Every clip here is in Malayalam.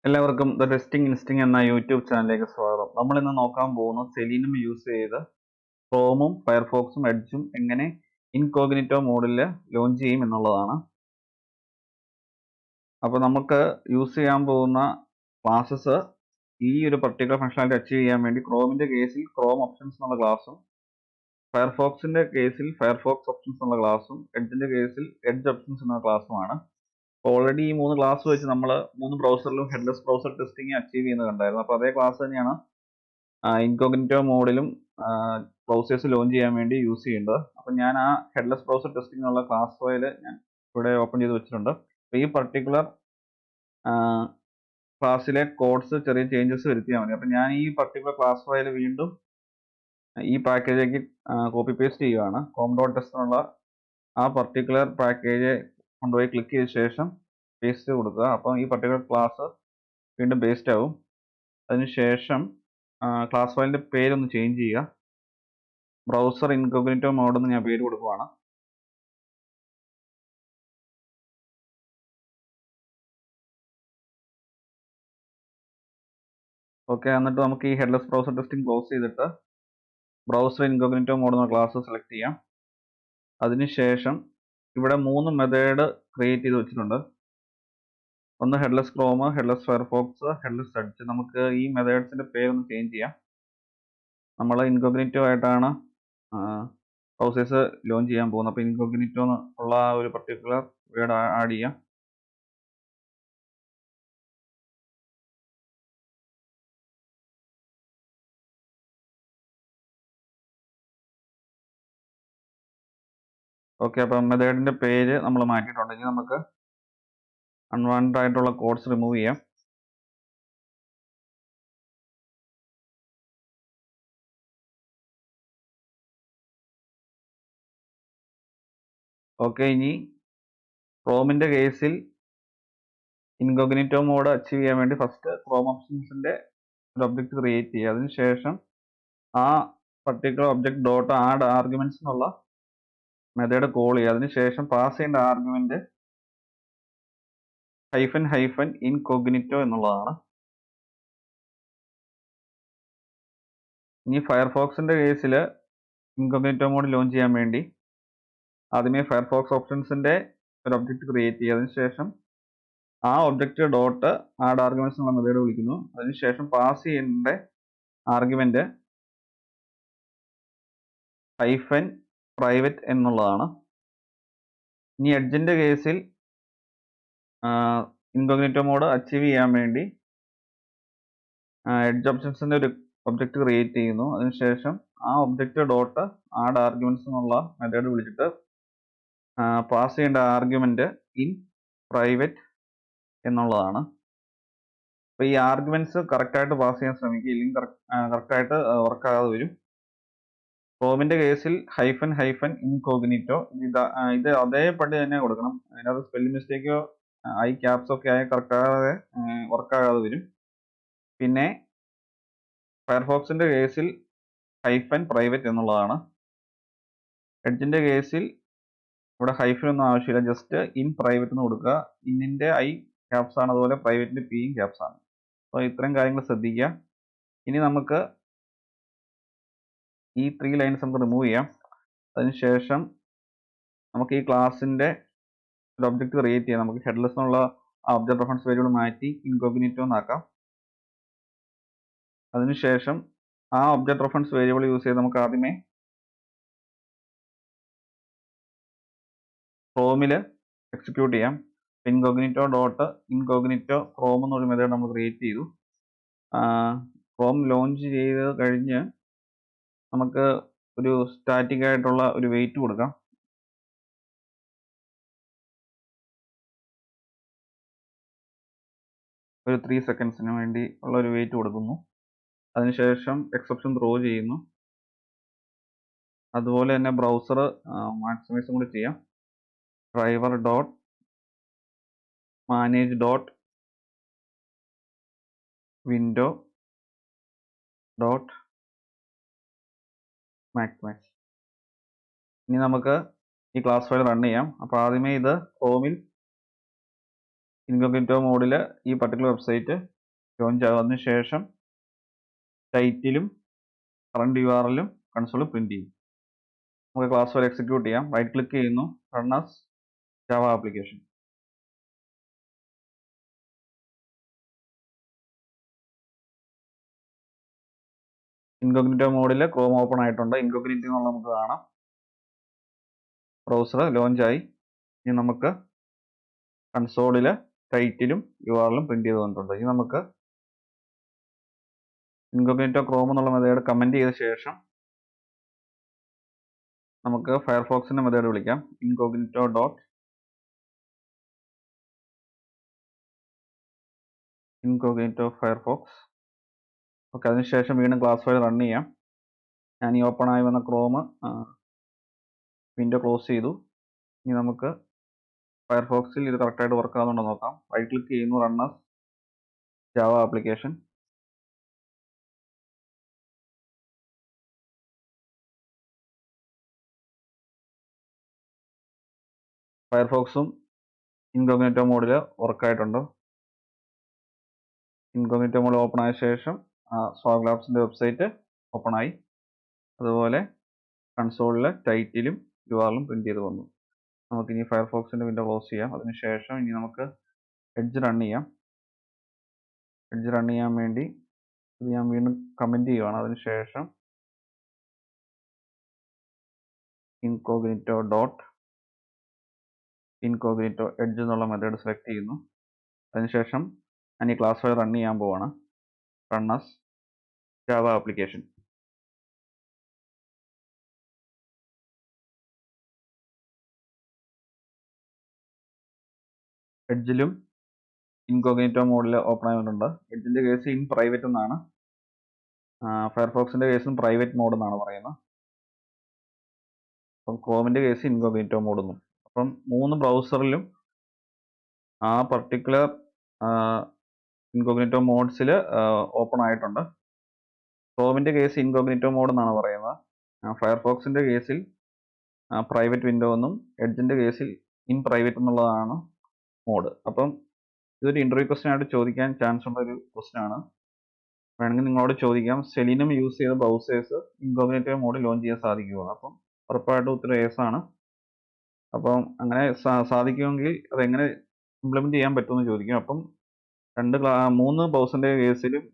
എല്ലാവർക്കും ദ ടെസ്റ്റിംഗ് ഇൻസ്റ്റിംഗ് എന്ന യൂട്യൂബ് ചാനലിലേക്ക് സ്വാഗതം. നമ്മൾ ഇന്ന് നോക്കാൻ പോകുന്നത് സെലീനം യൂസ് ചെയ്ത് ക്രോമും ഫയർഫോക്സും എഡ്ജും എങ്ങനെ ഇൻകോഗ്നിറ്റോ മോഡിൽ ലോഞ്ച് ചെയ്യും എന്നുള്ളതാണ്. അപ്പോൾ നമുക്ക് യൂസ് ചെയ്യാൻ പോകുന്ന ക്ലാസ്സസ് ഈ ഒരു പർട്ടിക്കുലർ ഫംഗ്ഷനാലിറ്റി അച്ചീവ് ചെയ്യാൻ വേണ്ടി ക്രോമിന്റെ കേസിൽ ക്രോം ഓപ്ഷൻസ് എന്നുള്ള ക്ലാസ്സും ഫയർഫോക്സിന്റെ കേസിൽ ഫയർഫോക്സ് ഓപ്ഷൻസ് എന്നുള്ള ക്ലാസ്സും എഡ്ജിന്റെ കേസിൽ എഡ്ജ് ഓപ്ഷൻസ് എന്ന ക്ലാസ്സുമാണ്. ഓൾറെഡി ഈ 3 ക്ലാസ് വെച്ച് നമ്മൾ 3 ബ്രൗസറിലും ഹെഡ്ലെസ് ബ്രൗസർ ടെസ്റ്റിംഗ് അച്ചീവ് ചെയ്യുന്നത് കണ്ടായിരുന്നു. അപ്പോൾ അതേ ക്ലാസ് തന്നെയാണ് ഇൻകോഗ്നിറ്റോ മോഡിലും ബ്രൗസേഴ്സ് ലോഞ്ച് ചെയ്യാൻ വേണ്ടി യൂസ് ചെയ്യേണ്ടത്. അപ്പം ഞാൻ ആ ഹെഡ്ലെസ് ബ്രൗസർ ടെസ്റ്റിംഗ് എന്നുള്ള ക്ലാസ് ഫയൽ ഞാൻ ഇവിടെ ഓപ്പൺ ചെയ്ത് വെച്ചിട്ടുണ്ട്. അപ്പോൾ ഈ പർട്ടിക്കുലർ ക്ലാസ്സിലെ കോഡ്സ് ചെറിയ ചേഞ്ചസ് വരുത്തിയാൽ മതി. അപ്പം ഞാൻ ഈ പർട്ടിക്കുലർ ക്ലാസ് ഫയൽ വീണ്ടും ഈ പാക്കേജിലേക്ക് കോപ്പി പേസ്റ്റ് ചെയ്യുകയാണ്. com.test എന്നുള്ള ആ പർട്ടിക്കുലർ പാക്കേജ് കൊണ്ടുപോയി ക്ലിക്ക് ചെയ്ത ശേഷം പേസ്റ്റ് കൊടുക്കുക. അപ്പം ഈ പർട്ടിക്കുലർ ക്ലാസ് വീണ്ടും പേസ്റ്റ് ആവും. അതിനുശേഷം ക്ലാസ് ഫയലിന്റെ പേരൊന്ന് ചേഞ്ച് ചെയ്യുക. ബ്രൗസർ ഇൻകോഗ്നിറ്റോ മോഡ് എന്ന് ഞാൻ പേര് കൊടുക്കുവാണ്. ഓക്കെ, എന്നിട്ട് നമുക്ക് ഈ ഹെഡ്ലെസ് ബ്രൗസർ ടെസ്റ്റിംഗ് ക്ലോസ് ചെയ്തിട്ട് ബ്രൗസർ ഇൻകോഗ്നിറ്റോ മോഡ് എന്ന ക്ലാസ് സെലക്ട് ചെയ്യാം. അതിനുശേഷം ഇവിടെ 3 മെത്തേഡ് ക്രിയേറ്റ് ചെയ്ത് വെച്ചിട്ടുണ്ട്. ഒന്ന് headless Chrome, headless Firefox, headless edge. നമുക്ക് ഈ മെത്തേഡ്സിന്റെ പേരൊന്ന് ചേഞ്ച് ചെയ്യാം. നമ്മൾ ഇൻകോഗ്നിറ്റോ ആയിട്ടാണ് ബ്രൗസേഴ്സ് ലോഞ്ച് ചെയ്യാൻ പോകുന്നത്. അപ്പോൾ ഇൻകോഗ്നിറ്റോ ഉള്ള ആ ഒരു പർട്ടിക്കുലർ വേർഡ് ആഡ് ചെയ്യാം. ഓക്കെ, അപ്പം മെത്തേഡിന്റെ പേര് നമ്മൾ മാറ്റിയിട്ടുണ്ടെങ്കിൽ നമുക്ക് അൺവാണ്ടഡ് ആയിട്ടുള്ള കോഡ്സ് റിമൂവ് ചെയ്യാം. ഓക്കെ, ഇനി ക്രോമിന്റെ കേസിൽ ഇൻകോഗ്നിറ്റോ മോഡ് അച്ചീവ് ചെയ്യാൻ വേണ്ടി ഫസ്റ്റ് ക്രോം ഓപ്ഷൻസിന്റെ ഒരു ഒബ്ജക്റ്റ് ക്രിയേറ്റ് ചെയ്യുക. അതിനുശേഷം ആ particular object dot add arguments എന്നുള്ള മെത്തേഡ് കോൾ ചെയ്യുക. അതിനുശേഷം പാസ് ചെയ്യേണ്ട ആർഗ്യുമെന്റ് ഹൈഫൻ ഇൻകോഗ്നിറ്റോ എന്നുള്ളതാണ്. ഇനി ഫയർഫോക്സിന്റെ കേസിൽ ഇൻകോഗ്നിറ്റോ മോഡ് ലോഞ്ച് ചെയ്യാൻ വേണ്ടി ആദ്യമേ ഫയർഫോക്സ് ഓപ്ഷൻസിന്റെ ഒരു ഒബ്ജക്റ്റ് ക്രിയേറ്റ് ചെയ്യുക. അതിനുശേഷം ആ ഒബ്ജക്റ്റ് ഡോട്ട് ആഡ് ആർഗ്യുമെന്റ്സ് എന്നുള്ള മെത്തേഡ് വിളിക്കുന്നു. അതിനുശേഷം പാസ് ചെയ്യേണ്ട ആർഗ്യുമെന്റ് ഹൈഫൻ പ്രൈവറ്റ് എന്നുള്ളതാണ്. ഇനി എഡ്ജിന്റെ കേസിൽ ഇൻകോഗ്നിറ്റോ മോഡ് അച്ചീവ് ചെയ്യാൻ വേണ്ടി എഡ്ജ് ഓപ്ഷൻസിന്റെ ഒരു ഒബ്ജക്റ്റ് ക്രിയേറ്റ് ചെയ്യുന്നു. അതിനുശേഷം ആ ഒബ്ജക്റ്റ് ഡോട്ട് ആഡ് ആർഗ്യുമെന്റ്സ് എന്നുള്ള മെത്തേഡ് വിളിച്ചിട്ട് പാസ് ചെയ്യേണ്ട ആർഗ്യുമെന്റ് ഇൻ പ്രൈവറ്റ് എന്നുള്ളതാണ്. അപ്പോൾ ഈ ആർഗ്യുമെന്റ്സ് കറക്റ്റ് ആയിട്ട് പാസ് ചെയ്യാൻ ശ്രമിക്കുക, ഇല്ലെങ്കിൽ കറക്റ്റ് ആയിട്ട് വർക്ക് ആകാതെ വരും. ക്രോമിന്റെ കേസിൽ ഹൈഫൻ ഇൻകോഗ്നിറ്റോ ഇത് അതേപടി തന്നെ കൊടുക്കണം. അതിനകത്ത് സ്പെല്ലിംഗ് മിസ്റ്റേക്കോ ഐ ക്യാപ്സ് ഒക്കെ ആയി കറക്റ്റ് ആകാതെ വർക്ക് ആകാതെ വരും. പിന്നെ ഫയർഫോക്സിന്റെ കേസിൽ ഹൈഫൻ പ്രൈവറ്റ് എന്നുള്ളതാണ്. എഡ്ജിന്റെ കേസിൽ ഇവിടെ ഹൈഫൻ ഒന്നും ആവശ്യമില്ല, ജസ്റ്റ് ഇൻ പ്രൈവറ്റ് എന്ന് കൊടുക്കുക. ഇന്നിന്റെ ഐ ക്യാപ്സ് ആണ്, അതുപോലെ പ്രൈവറ്റിന്റെ പിയും ക്യാപ്സ് ആണ്. അപ്പോൾ ഇത്രയും കാര്യങ്ങൾ ശ്രദ്ധിക്കുക. ഇനി നമുക്ക് ഈ 3 ലൈൻസ് നമുക്ക് റിമൂവ് ചെയ്യാം. അതിനുശേഷം നമുക്ക് ഈ ക്ലാസിന്റെ ഒരു ഒബ്ജക്റ്റ് ക്രിയേറ്റ് ചെയ്യാം. നമുക്ക് ഹെഡ്ലെസ് എന്നുള്ള ആ ഒബ്ജക്റ്റ് റെഫറൻസ് വേരിയബിൾ മാറ്റി ഇൻകോഗ്നിറ്റോ എന്നാക്കാം. അതിനുശേഷം ആ ഒബ്ജക്റ്റ് റെഫറൻസ് വേരിയബിൾ യൂസ് ചെയ്ത് നമുക്ക് ആദ്യമേ ക്രോമിൽ എക്സിക്യൂട്ട് ചെയ്യാം. ഇൻകോഗ്നിറ്റോ ഡോട്ട് ഇൻകോഗ്നിറ്റോ ക്രോം എന്നൊരു മെത്തേഡ് നമ്മൾ ക്രിയേറ്റ് ചെയ്തു. ക്രോം ലോഞ്ച് ചെയ്ത് കഴിഞ്ഞ് നമുക്ക് ഒരു സ്റ്റാറ്റിക് ആയിട്ടുള്ള ഒരു വെയിറ്റ് കൊടുക്കാം. ഒരു 3 സെക്കൻഡ്സിന് വേണ്ടി ഉള്ള ഒരു വെയിറ്റ് കൊടുക്കുന്നു. അതിനുശേഷം എക്സെപ്ഷൻ ത്രോ ചെയ്യുന്നു. അതുപോലെ തന്നെ ബ്രൗസർ മാക്സിമൈസും കൂടി ചെയ്യാം. Driver dot manage dot window dot maximize. ഇനി നമുക്ക് ഈ ക്ലാസ് ഫയൽ റൺ ചെയ്യാം. അപ്പോൾ ആദ്യമേ ഇത് ക്രോമിൽ ഇൻകോഗ്നിറ്റോ മോഡിൽ ഈ പർട്ടിക്കുലർ വെബ്സൈറ്റ് ലോഞ്ച് ആകുന്നതിന് ശേഷം ടൈറ്റിലും കറണ്ട് URL-ഉം കൺസോളിൽ പ്രിന്റ് ചെയ്യും. നമുക്ക് ക്ലാസ് ഫയൽ എക്സിക്യൂട്ട് ചെയ്യാം. റൈറ്റ് ക്ലിക്ക് ചെയ്യുന്നു, run as Java application. Incognito മോഡിൽ ക്രോം ഓപ്പൺ ആയിട്ടുണ്ട്. ഇൻകോഗ്നിറ്റോ എന്നുള്ള നമുക്ക് കാണാം. ബ്രൗസർ ലോഞ്ച് ആയി. ഇനി നമുക്ക് കൺസോളിൽ ടൈറ്റിലും URL-ഉം പ്രിന്റ് ചെയ്ത് തന്നിട്ടുണ്ട്. ഇനി നമുക്ക് ഇൻകോഗ്നിറ്റോ ക്രോം എന്നുള്ള മെത്തേഡ് കമന്റ് ചെയ്ത ശേഷം നമുക്ക് ഫയർഫോക്സിന്റെ മെത്തേഡ് വിളിക്കാം. Incognito Firefox. ഓക്കെ, അതിനുശേഷം വീണ്ടും ക്ലാസ് ഫയൽ റൺ ചെയ്യാം. ഞാൻ ഈ ഓപ്പൺ ആയി വന്ന ക്രോം വിൻഡോ ക്ലോസ് ചെയ്തു. ഇനി നമുക്ക് ഫയർഫോക്സിൽ ഇത് കറക്റ്റായിട്ട് വർക്ക് ആകുന്നുണ്ടോ നോക്കാം. റൈറ്റ് ക്ലിക്ക് ചെയ്യുന്നു, റൺ ആസ് ജാവ ആപ്ലിക്കേഷൻ. ഫയർഫോക്സും ഇൻകോഗ്നിറ്റോ മോഡിൽ വർക്ക് ആയിട്ടുണ്ട്. ഇൻകോഗ്നിറ്റോ മോഡ് ഓപ്പൺ ആയ ശേഷം സ്വാഗ് ലാബ്സിന്റെ വെബ്സൈറ്റ് ഓപ്പൺ ആയി. അതുപോലെ കൺസോളിലെ ടൈറ്റിലും URL-ഉം പ്രിന്റ് ചെയ്ത് വന്നു. നമുക്കിനി ഫയർഫോക്സിന്റെ വിൻഡോ ക്ലോസ് ചെയ്യാം. അതിനുശേഷം ഇനി നമുക്ക് എഡ്ജ് റൺ ചെയ്യാം. എഡ്ജ് റൺ ചെയ്യാൻ വേണ്ടി ഇത് ഞാൻ വീണ്ടും കമന്റ് ചെയ്യുകയാണ്. അതിനുശേഷം ഇൻകോഗ്നിറ്റോ എഡ്ജ് എന്നുള്ള മെത്തേഡ് സെലക്ട് ചെയ്യുന്നു. അതിനുശേഷം ഞാൻ ഈ ക്ലാസ് ഫയൽ റൺ ചെയ്യാൻ പോവാണ്. Run as Java application. എഡ്ജിലും ഇൻകോഗ്നിറ്റോ മോഡിൽ ഓപ്പൺ ആയിട്ടുണ്ട്. എഡ്ജിന്റെ കേസ് ഇൻ പ്രൈവറ്റ് എന്നാണ്, ഫയർഫോക്സിന്റെ കേസും പ്രൈവറ്റ് മോഡ് എന്നാണ് പറയുന്നത്. അപ്പം ക്രോമിന്റെ കേസ് ഇൻകോഗ്നിറ്റോ മോഡ് എന്നും. അപ്പം 3 ബ്രൗസറിലും ആ പർട്ടിക്കുലർ ഇൻകോഗ്നിറ്റോ മോഡ്സിൽ ഓപ്പൺ ആയിട്ടുണ്ട്. ക്രോമിന്റെ കേസ് ഇൻകോഗ്നിറ്റോ മോഡ് എന്നാണ് പറയുന്നത്. ഫയർഫോക്സിന്റെ കേസിൽ പ്രൈവറ്റ് വിൻഡോ എന്നും എഡ്ജിന്റെ കേസിൽ ഇൻ പ്രൈവറ്റ് എന്നുള്ളതാണ് മോഡ്. അപ്പം ഇതൊരു ഇന്റർവ്യൂ ക്വസ്റ്റ്യൻ ആയിട്ട് ചോദിക്കാൻ ചാൻസ് ഉള്ള ഒരു ക്വസ്റ്റ്യൻ ആണ്. വേണമെങ്കിൽ നിങ്ങളോട് ചോദിക്കാം, സെലിനം യൂസ് ചെയ്ത ബ്രൗസേഴ്സ് ഇൻകോഗ്നിറ്റോ മോഡ് ലോഞ്ച് ചെയ്യാൻ സാധിക്കുമോ? അപ്പം ഉറപ്പായിട്ടും ഉത്തരം yes ആണ്. അപ്പം അങ്ങനെ സാധിക്കുമെങ്കിൽ അതെങ്ങനെ ഇംപ്ലിമെന്റ് ചെയ്യാൻ പറ്റുമെന്ന് ചോദിക്കും. അപ്പം 3 ബ്രൗസറിന്റെ കേസിലും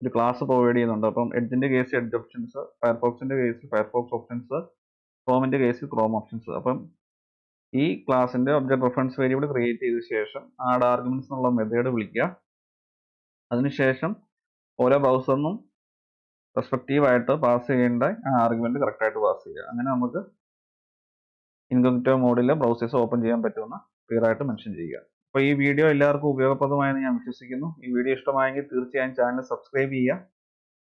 ഒരു ക്ലാസ് പ്രൊവൈഡ് ചെയ്യുന്നുണ്ട്. അപ്പം എഡ്ജിന്റെ കേസ് എഡ്ജ് ഓപ്ഷൻസ്, ഫയർഫോക്സിന്റെ കേസിൽ ഫയർഫോക്സ് ഓപ്ഷൻസ്, ക്രോമിന്റെ കേസിൽ ക്രോം ഓപ്ഷൻസ്. അപ്പം ഈ ക്ലാസിന്റെ ഒബ്ജക്റ്റ് റെഫറൻസ് വേരിയബിൾ ക്രിയേറ്റ് ചെയ്ത ശേഷം ആഡ് ആർഗ്യുമെന്റ്സ് എന്നുള്ള മെത്തേഡ് വിളിക്കുക. അതിനുശേഷം ഓരോ ബ്രൗസറിനും റെസ്പെക്റ്റീവ് ആയിട്ട് പാസ് ചെയ്യേണ്ട ആർഗ്യുമെന്റ് കറക്റ്റ് ആയിട്ട് പാസ് ചെയ്യുക. അങ്ങനെ നമുക്ക് ഇൻകോഗ്നിറ്റോ മോഡിൽ ബ്രൗസേഴ്സ് ഓപ്പൺ ചെയ്യാൻ പറ്റുമെന്ന് ക്ലിയർ ആയിട്ട് മെൻഷൻ ചെയ്യുക. അപ്പോൾ ഈ വീഡിയോ എല്ലാവർക്കും ഉപയോഗപ്രദമായെന്ന് ഞാൻ വിശ്വസിക്കുന്നു. ഈ വീഡിയോ ഇഷ്ടമായെങ്കിൽ തീർച്ചയായും ചാനൽ സബ്സ്ക്രൈബ് ചെയ്യുക,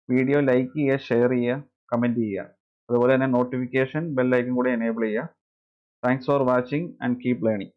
വീഡിയോ ലൈക്ക് ചെയ്യുക, ഷെയർ ചെയ്യുക, കമന്റ് ചെയ്യുക. അതുപോലെ തന്നെ നോട്ടിഫിക്കേഷൻ ബെൽ ഐക്കൺ കൂടി എനേബിൾ ചെയ്യുക. Thanks for watching and keep learning.